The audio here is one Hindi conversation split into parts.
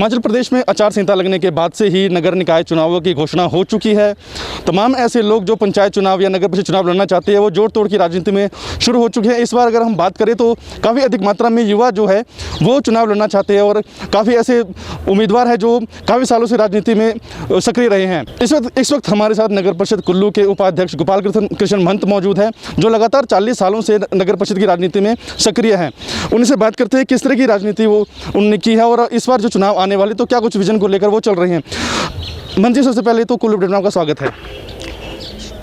हिमाचल प्रदेश में आचार संहिता लगने के बाद से ही नगर निकाय चुनावों की घोषणा हो चुकी है। तमाम ऐसे लोग जो पंचायत चुनाव या नगर परिषद चुनाव लड़ना चाहते हैं वो जोड़ तोड़ की राजनीति में शुरू हो चुके हैं। इस बार अगर हम बात करें तो काफ़ी अधिक मात्रा में युवा जो है वो चुनाव लड़ना चाहते हैं और काफ़ी ऐसे उम्मीदवार हैं जो काफ़ी सालों से राजनीति में सक्रिय रहे हैं। इस वक्त हमारे साथ नगर परिषद कुल्लू के उपाध्यक्ष गोपाल कृष्ण महंत मौजूद हैं जो लगातार 40 सालों से नगर परिषद की राजनीति में सक्रिय हैं। उनसे बात करते हैं किस तरह की राजनीति वो उन्होंने की है और इस बार जो चुनाव आने वाले तो क्या कुछ विजन को लेकर वो चल रहे हैं। महंत जी, सबसे पहले तो कुल्लू अपडेट में आपका स्वागत है।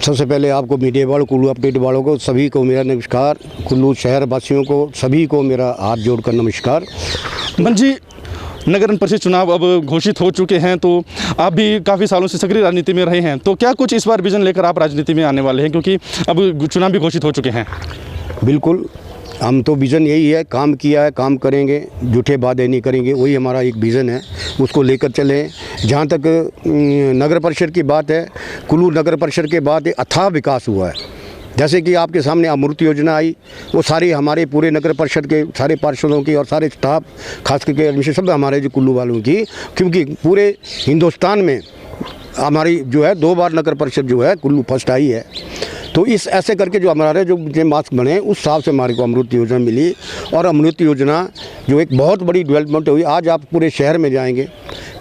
सबसे पहले आपको मीडिया वालों, कुल्लू अपडेट वालों को सभी को मेरा नमस्कार। कुल्लू शहर वासियों को सभी को मेरा हाथ जोड़कर नमस्कार। महंत जी, नगर परिषद चुनाव अब घोषित हो चुके हैं तो आप भी काफ़ी सालों से सक्रिय राजनीति में रहे हैं, तो क्या कुछ इस बार विजन लेकर आप राजनीति में आने वाले हैं क्योंकि अब चुनाव भी घोषित हो चुके हैं? बिल्कुल, हम तो विज़न यही है, काम किया है, काम करेंगे, झूठे वादे नहीं करेंगे, वही हमारा एक विज़न है, उसको लेकर चलें। जहाँ तक नगर परिषद की बात है, कुल्लू नगर परिषद के बाद अथाह विकास हुआ है। जैसे कि आपके सामने अमृत योजना आई, वो सारी हमारे पूरे नगर परिषद के सारे पार्षदों की और सारे स्टाफ, खास करके एडमिनिस्ट्रेशन सब हमारे जो कुल्लू वालों की, क्योंकि पूरे हिंदुस्तान में हमारी जो है 2 बार नगर परिषद जो है कुल्लू फर्स्ट आई है। तो इस ऐसे करके जो हमारे जो मास्क बने उस हिसाब से हमारे को अमृत योजना मिली और अमृत योजना जो एक बहुत बड़ी डेवलपमेंट हुई। आज आप पूरे शहर में जाएंगे,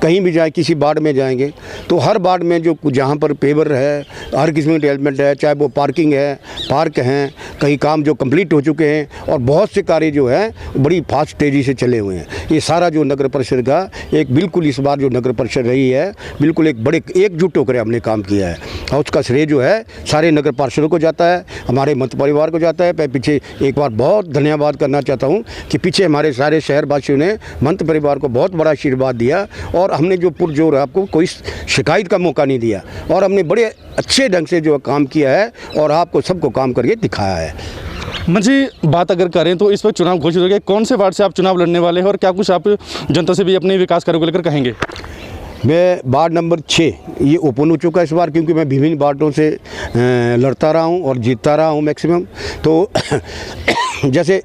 कहीं भी जाए, किसी वार्ड में जाएंगे तो हर वार्ड में जो जहाँ पर पेवर है, हर किस्म की डेवलपमेंट है, चाहे वो पार्किंग है, पार्क हैं, कई काम जो कंप्लीट हो चुके हैं और बहुत से कार्य जो है बड़ी फास्ट तेज़ी से चले हुए हैं। ये सारा जो नगर परिषद का एक बिल्कुल इस बार जो नगर परिषद रही है बिल्कुल एक बड़े एकजुट होकर हमने काम किया है और उसका श्रेय जो है सारे नगर पार्षदों को जाता है, हमारे मंत परिवार को जाता है। मैं पीछे एक बार बहुत धन्यवाद करना चाहता हूँ कि पीछे हमारे सारे शहरवासियों ने मंत परिवार को बहुत बड़ा आशीर्वाद दिया और हमने जो पुरजोर आपको कोई शिकायत का मौका नहीं दिया और हमने बड़े अच्छे ढंग से जो काम किया है और आपको सबको काम करके दिखाया है। मुझे बात अगर करें तो इस वक्त चुनाव घोषित हो गए, कौन से वार्ड से आप चुनाव लड़ने वाले हैं और क्या कुछ आप जनता से भी अपने विकास कार्यों को लेकर कहेंगे? मैं वार्ड नंबर 6 ये ओपन हो चुका है इस बार, क्योंकि मैं विभिन्न वार्डों से लड़ता रहा हूँ और जीतता रहा हूँ मैक्सिमम। तो जैसे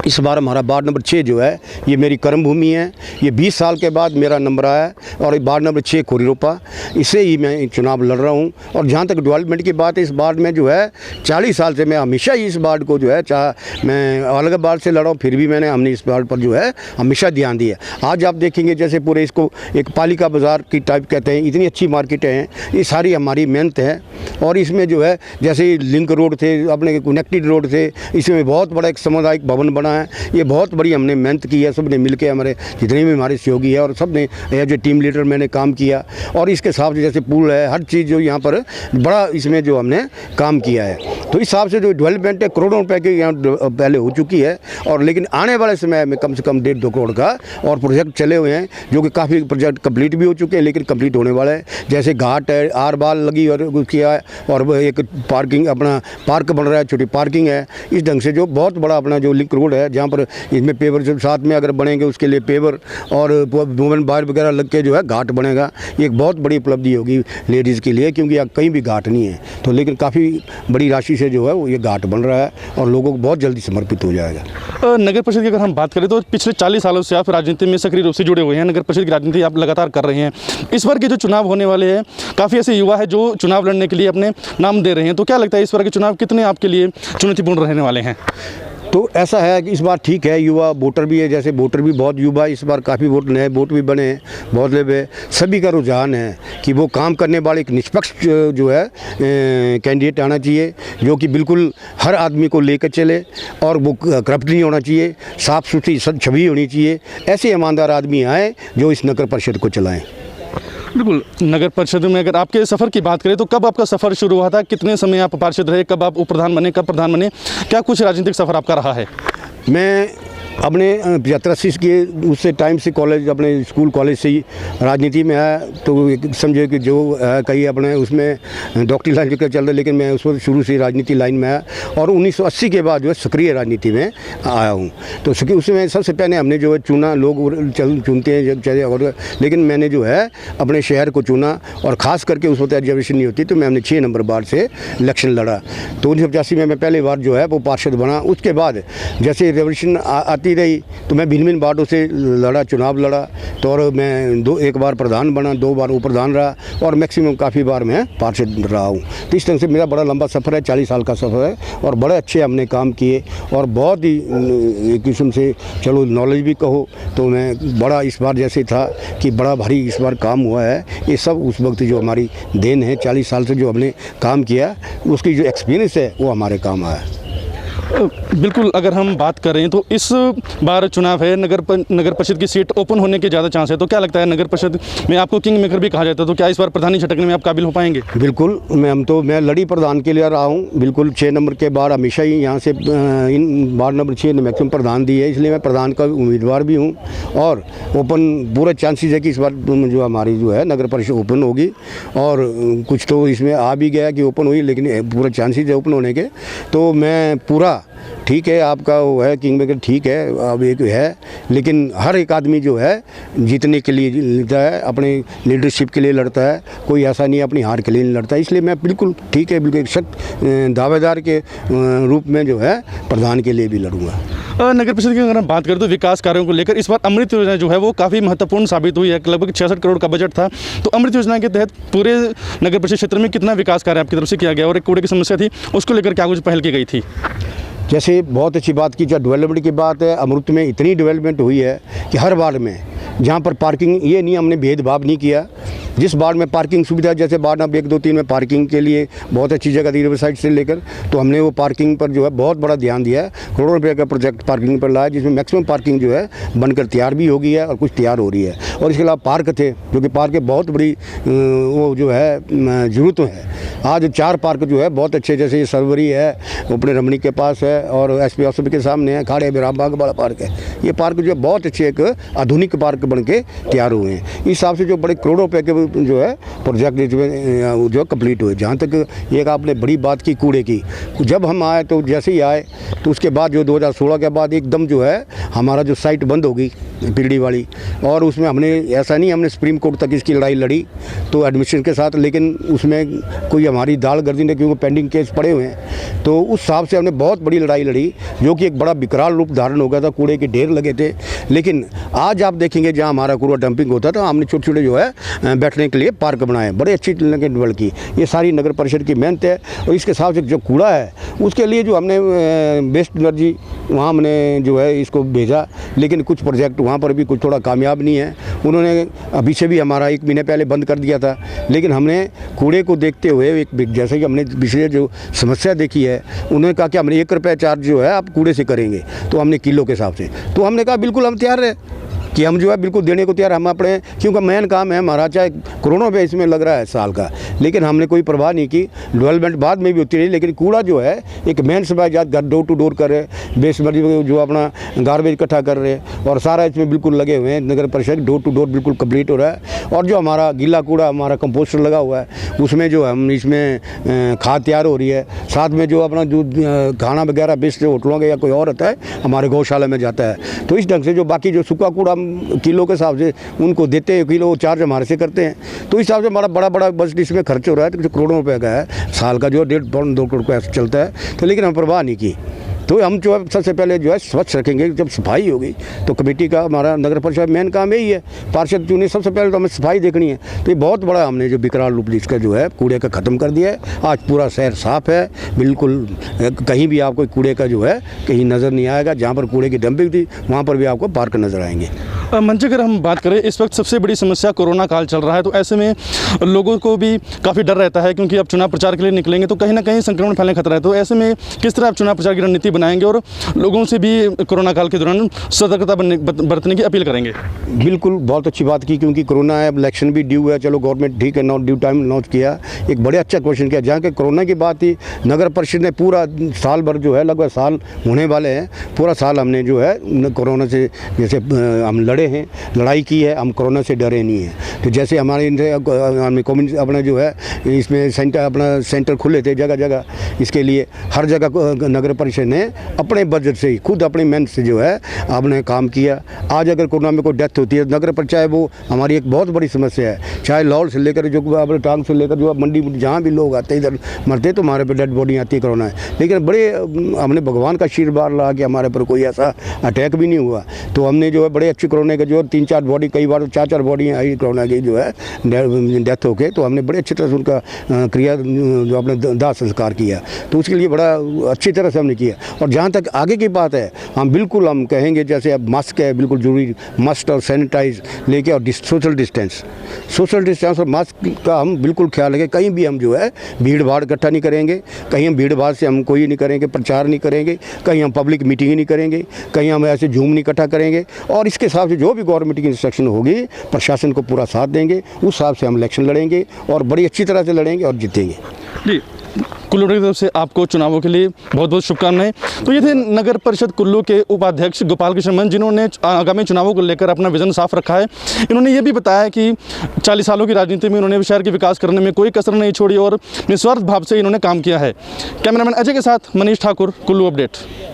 इस बार हमारा वार्ड नंबर 6 जो है ये मेरी कर्म भूमि है। ये 20 साल के बाद मेरा नंबर आया है और वार्ड नंबर 6 खोरीरोपा, इससे ही मैं चुनाव लड़ रहा हूँ। और जहाँ तक डेवलपमेंट की बात है, इस वार्ड में जो है 40 साल से मैं हमेशा ही इस वार्ड को जो है, चाहे मैं अलग वार्ड से लड़ा हूँ फिर भी हमने इस वार्ड पर जो है हमेशा ध्यान दिया। आज आप देखेंगे जैसे पूरे इसको एक पालिका बाज़ार की टाइप कहते हैं, इतनी अच्छी मार्केटें हैं, ये सारी हमारी मेहनत है। और इसमें जो है जैसे लिंक रोड थे, अपने कनेक्टेड रोड थे, इसमें बहुत बड़ा एक सामुदायिक भवन बना है। ये बहुत बड़ी हमने मेहनत की है, सब ने मिलके, हमारे जितने भी हमारे सहयोगी है और सब ने एज ए टीम लीडर मैंने काम किया। और इसके साथ जैसे पुल है, हर चीज़ जो यहाँ पर बड़ा इसमें जो हमने काम किया है, तो इस हिसाब से जो डेवलपमेंट है करोड़ों रुपए की यहाँ पहले हो चुकी है। और लेकिन आने वाले समय में कम से कम 1.5-2 करोड़ का और प्रोजेक्ट चले हुए हैं, जो कि काफ़ी प्रोजेक्ट कंप्लीट भी हो चुके हैं लेकिन कंप्लीट होने वाले हैं। जैसे घाट है, आर बाल लगी और किया है और एक पार्किंग अपना पार्क बन रहा है, छोटी पार्किंग है। इस ढंग से जो बहुत बड़ा अपना जो लिंक रोड है, जहाँ पर इसमें पेवर जब साथ में अगर बनेंगे उसके लिए पेवर और वुमेन बार वगैरह लग के जो है घाट बनेगा। ये एक बहुत बड़ी उपलब्धि होगी लेडीज़ के लिए, क्योंकि यहाँ कहीं भी घाट नहीं है। तो लेकिन काफ़ी बड़ी राशि से जो है वो ये घाट बन रहा है और लोगों को बहुत जल्दी समर्पित हो जाएगा। नगर परिषद की अगर हम बात करें तो पिछले 40 सालों से आप राजनीति में सक्रिय रूप से जुड़े हुए हैं, नगर परिषद की राजनीति आप लगातार कर रहे हैं। इस बार के जो चुनाव होने वाले हैं, काफ़ी ऐसे युवा है जो चुनाव लड़ने के लिए अपने नाम दे रहे हैं, तो क्या लगता है इस बार के चुनाव कितने आपके लिए चुनौतीपूर्ण रहने वाले हैं? तो ऐसा है कि इस बार ठीक है, युवा वोटर भी है, जैसे वोटर भी बहुत युवा इस बार, काफ़ी वोट नए वोट भी बने हैं, बहुत लेवे। सभी का रुझान है कि वो काम करने वाले एक निष्पक्ष जो है कैंडिडेट आना चाहिए, जो कि बिल्कुल हर आदमी को लेकर चले और वो करप्ट नहीं होना चाहिए, साफ़ सुथरी छवि होनी चाहिए। ऐसे ईमानदार आदमी आए जो इस नगर परिषद को चलाएँ। बिल्कुल, नगर परिषद में अगर आपके सफ़र की बात करें तो कब आपका सफ़र शुरू हुआ था, कितने समय आप पार्षद रहे, कब आप उप प्रधान बने, कब प्रधान बने, क्या कुछ राजनीतिक सफ़र आपका रहा है? मैं अपने 75-80 के उससे टाइम से कॉलेज, अपने स्कूल कॉलेज से ही राजनीति में आया। तो समझे कि जो कई अपने उसमें डॉक्टरी लाइन लेकर चल रहे, लेकिन मैं उस वक्त शुरू से राजनीति लाइन में आया और 1980 के बाद जो है सक्रिय राजनीति में आया हूँ। तो उसमें सबसे पहले हमने जो है चुना, लोग चुनते हैं चाहे, और लेकिन मैंने जो है अपने शहर को चुना और ख़ास करके उस वक्त रिजर्वेशन नहीं होती, तो मैं हमने 6 नंबर वार्ड से इलेक्शन लड़ा। तो 1985 में मैं पहली बार जो है वो पार्षद बना। उसके बाद जैसे रिजर्वेशन आती रही तो मैं भिन्न भिन्न वार्डों से लड़ा, चुनाव लड़ा, तो और मैं एक बार प्रधान बना, 2 बार उपप्रधान रहा और मैक्सिमम काफ़ी बार मैं पार्षद रहा हूँ। तो इस तरह से मेरा बड़ा लंबा सफ़र है, 40 साल का सफ़र है और बड़े अच्छे हमने काम किए और बहुत ही एक किस्म से चलो नॉलेज भी कहो तो मैं बड़ा इस बार जैसे था कि बड़ा भारी इस बार काम हुआ है। ये सब उस वक्त जो हमारी देन है, 40 साल से जो हमने काम किया उसकी जो एक्सपीरियंस है वो हमारे काम आया। बिल्कुल, अगर हम बात करें तो इस बार चुनाव है, नगर परिषद की सीट ओपन होने के ज़्यादा चांस है, तो क्या लगता है नगर परिषद में आपको किंग मेकर भी कहा जाता है, तो क्या इस बार प्रधानी झटकने में आप काबिल हो पाएंगे? बिल्कुल, मैं लड़ी प्रधान के लिए रहा हूँ। बिल्कुल 6 नंबर के बाद हमेशा ही यहाँ से इन वार्ड नंबर 6 ने मैक्सिमम प्रधान दी है, इसलिए मैं प्रधान का उम्मीदवार भी हूँ और ओपन पूरे चांसेस है कि इस बार जो हमारी जो है नगर परिषद ओपन होगी और कुछ तो इसमें आ भी गया कि ओपन हुई, लेकिन पूरे चांसेस है ओपन होने के। तो मैं पूरा ठीक है, आपका वो है किंग मेकर ठीक है, अब एक है, लेकिन हर एक आदमी जो है जीतने के लिए लड़ता है, अपने लीडरशिप के लिए लड़ता है, कोई ऐसा नहीं अपनी हार के लिए नहीं लड़ता। इसलिए मैं बिल्कुल ठीक है, बिल्कुल एक सख्त दावेदार के रूप में जो है प्रधान के लिए भी लड़ूंगा। नगर परिषद की अगर हम बात करें तो विकास कार्यों को लेकर इस बार अमृत योजना जो है वो काफ़ी महत्वपूर्ण साबित हुई है। लगभग 66 करोड़ का बजट था, तो अमृत योजना के तहत पूरे नगर परिषद क्षेत्र में कितना विकास कार्य आपकी तरफ से किया गया और एक कूड़े की समस्या थी उसको लेकर क्या कुछ पहल की गई थी? जैसे बहुत अच्छी बात की, जब डेवलपमेंट की बात है, अमृत में इतनी डेवलपमेंट हुई है कि हर वार्ड में जहाँ पर पार्किंग, ये नहीं हमने भेदभाव नहीं किया, जिस वार्ड में पार्किंग सुविधा, जैसे वार्ड नंबर 1, 2, 3 में पार्किंग के लिए बहुत अच्छी जगह दी रिवर साइड से लेकर, तो हमने वो पार्किंग पर जो है बहुत बड़ा ध्यान दिया है। करोड़ों रुपये का प्रोजेक्ट पार्किंग पर लाया, जिसमें मैक्सिमम पार्किंग जो है बनकर तैयार भी हो गई है और कुछ तैयार हो रही है। और इसके अलावा पार्क थे, जो कि पार्क बहुत बड़ी वो जो है ज़रूरत है। आज 4 पार्क जो है बहुत अच्छे, जैसे ये सरवरी है अपने रमणी के पास है और SP हॉस्पिटल के सामने है, खाड़े विराम बाग बड़ा पार्क है। ये पार्क जो है बहुत अच्छे एक आधुनिक पार्क बन के तैयार हुए हैं। इस हिसाब से जो बड़े करोड़ों रुपये के जो है प्रोजेक्ट जो कंप्लीट हुए। जहाँ तक एक आपने बड़ी बात की कूड़े की, जब हम आए तो जैसे ही आए तो उसके बाद जो 2016 के बाद एकदम जो है हमारा जो साइट बंद हो गई पीढ़ी वाली, और उसमें हमने ऐसा नहीं, हमने सुप्रीम कोर्ट तक इसकी लड़ाई लड़ी तो एडमिशन के साथ, लेकिन उसमें कोई हमारी दाल गर्दी नहीं, क्योंकि पेंडिंग केस पड़े हुए हैं। तो उस हिसाब से हमने बहुत बड़ी लड़ाई लड़ी, जो कि एक बड़ा विकराल रूप धारण हो गया था, कूड़े के ढेर लगे थे। लेकिन आज आप देखेंगे जहाँ हमारा कूड़ा डंपिंग होता था, हमने छोटे छोटे जो है बैठने के लिए पार्क बनाए, बड़े अच्छी डेवलप की। ये सारी नगर परिषद की मेहनत है। और इसके साथ जो कूड़ा है उसके लिए जो हमने वेस्ट एनर्जी वहाँ हमने जो है इसको भेजा, लेकिन कुछ प्रोजेक्ट वहाँ पर भी कुछ थोड़ा कामयाब नहीं है। उन्होंने अभी से भी हमारा 1 महीने पहले बंद कर दिया था, लेकिन हमने कूड़े को देखते हुए एक जैसे कि हमने विशेष जो समस्या देखी है, उन्होंने कहा कि हमने 1 रुपया चार्ज जो है आप कूड़े से करेंगे, तो हमने किलो के हिसाब से, तो हमने कहा बिल्कुल हम तैयार है कि हम जो है बिल्कुल देने को तैयार। हम अपने, क्योंकि मेन काम है हमारा, चाहे करोड़ों रुपये इसमें लग रहा है साल का, लेकिन हमने कोई परवाह नहीं की। डेवलपमेंट बाद में भी होती रही, लेकिन कूड़ा जो है एक मेन सप्लाई घर डोर टू डोर कर रहे, बेस जो अपना गार्बेज इकट्ठा कर रहे, और सारा इसमें बिल्कुल लगे हुए हैं। नगर परिषद डोर टू डोर बिल्कुल कंप्लीट हो रहा है। और जो हमारा गीला कूड़ा, हमारा कंपोस्टर लगा हुआ है, उसमें जो हम इसमें खाद तैयार हो रही है। साथ में जो अपना दूध खाना वगैरह बेस्ट होटलों के या कोई और होता है, हमारे गौशाला में जाता है। तो इस ढंग से जो बाकी जो सूखा कूड़ा किलो के हिसाब से उनको देते हैं, किलो चार्ज हमारे से करते हैं, तो इस हिसाब से हमारा बड़ा बड़ा बजट इसमें खर्च हो रहा है। तो करोड़ों रुपए का है साल का, जो 1.5-2 करोड़ रुपया चलता है। तो लेकिन हम परवाह नहीं की। तो हम जो है सबसे पहले जो है स्वच्छ रखेंगे। जब सफाई होगी तो कमेटी का, हमारा नगर परिषद मेन काम यही है, पार्षद चुने सबसे पहले तो हमें सफाई देखनी है। तो ये बहुत बड़ा हमने जो विकराल रूप जिसका जो है कूड़े का ख़त्म कर दिया है। आज पूरा शहर साफ़ है, बिल्कुल कहीं भी आपको कूड़े का जो है कहीं नज़र नहीं आएगा। जहाँ पर कूड़े की डंपिंग थी वहाँ पर भी आपको पार्क नज़र आएंगे। मंच अगर हम बात करें, इस वक्त सबसे बड़ी समस्या कोरोना काल चल रहा है, तो ऐसे में लोगों को भी काफ़ी डर रहता है, क्योंकि अब चुनाव प्रचार के लिए निकलेंगे तो कहीं ना कहीं संक्रमण फैलने का खतरा है। तो ऐसे में किस तरह आप चुनाव प्रचार की रणनीति बनाएंगे और लोगों से भी कोरोना काल के दौरान सतर्कता बरतने की अपील करेंगे? बिल्कुल, बहुत अच्छी बात की, क्योंकि कोरोना है, इलेक्शन भी ड्यू है। चलो गवर्नमेंट ठीक है, नॉट ड्यू टाइम लॉन्च किया, एक बड़े अच्छा क्वेश्चन किया। जहाँ के कोरोना की बात थी, नगर परिषद ने पूरा साल भर जो है, लगभग साल होने वाले हैं, पूरा साल हमने जो है कोरोना से जैसे हम लड़े हैं, लड़ाई की है, हम कोरोना से डरे नहीं हैं। तो जैसे हमारे इनसे कम्युनिटी अपना जो है इसमें सेंटर खुले थे जगह जगह, इसके लिए हर जगह नगर परिषद ने अपने बजट से ही खुद अपनी मेहनत से जो है आपने काम किया। आज अगर कोरोना में कोई डेथ होती है नगर पर, चाहे वो हमारी एक बहुत बड़ी समस्या है, चाहे लाहौर से लेकर जो अपने टांग से लेकर जो मंडी जहाँ भी लोग आते इधर मरते तो हमारे पे डेड बॉडी आती है कोरोना है। लेकिन बड़े हमने भगवान का आशीर्वाद रहा कि हमारे पर कोई ऐसा अटैक भी नहीं हुआ। तो हमने जो है बड़े अच्छे कोरोना के जो 3-4 बॉडी, कई बार 4-4 बॉडी आई कोरोना की जो है डेथ होके, तो हमने बड़े अच्छी तरह से उनका क्रिया जो अपने दाह संस्कार किया, तो उसके लिए बड़ा अच्छी तरह से हमने किया। और जहाँ तक आगे की बात है, हम बिल्कुल हम कहेंगे जैसे अब मास्क है बिल्कुल जरूरी, मस्ट और सैनिटाइज लेके और सोशल डिस्टेंस और मास्क का हम बिल्कुल ख्याल रखें। कहीं भी हम जो है भीड़ भाड़ इकट्ठा नहीं करेंगे, कहीं हम भीड़ भाड़ से हम कोई नहीं करेंगे, प्रचार नहीं करेंगे, कहीं हम पब्लिक मीटिंग नहीं करेंगे, कहीं हम ऐसे झूम नहीं इकट्ठा करेंगे। और इसके हिसाब से जो भी गवर्नमेंट की इंस्ट्रक्शन होगी प्रशासन को पूरा साथ देंगे, उस हिसाब से हम इलेक्शन लड़ेंगे और बड़ी अच्छी तरह से लड़ेंगे और जीतेंगे। जी, कुल्लू की तरफ से आपको चुनावों के लिए बहुत बहुत शुभकामनाएं। तो ये थे नगर परिषद कुल्लू के उपाध्यक्ष गोपाल कृष्ण मंच, जिन्होंने आगामी चुनावों को लेकर अपना विजन साफ रखा है। इन्होंने ये भी बताया कि 40 सालों की राजनीति में इन्होंने शहर के विकास करने में कोई कसर नहीं छोड़ी और निस्वार्थ भाव से इन्होंने काम किया है। कैमरामैन अजय के साथ मनीष ठाकुर, कुल्लू अपडेट।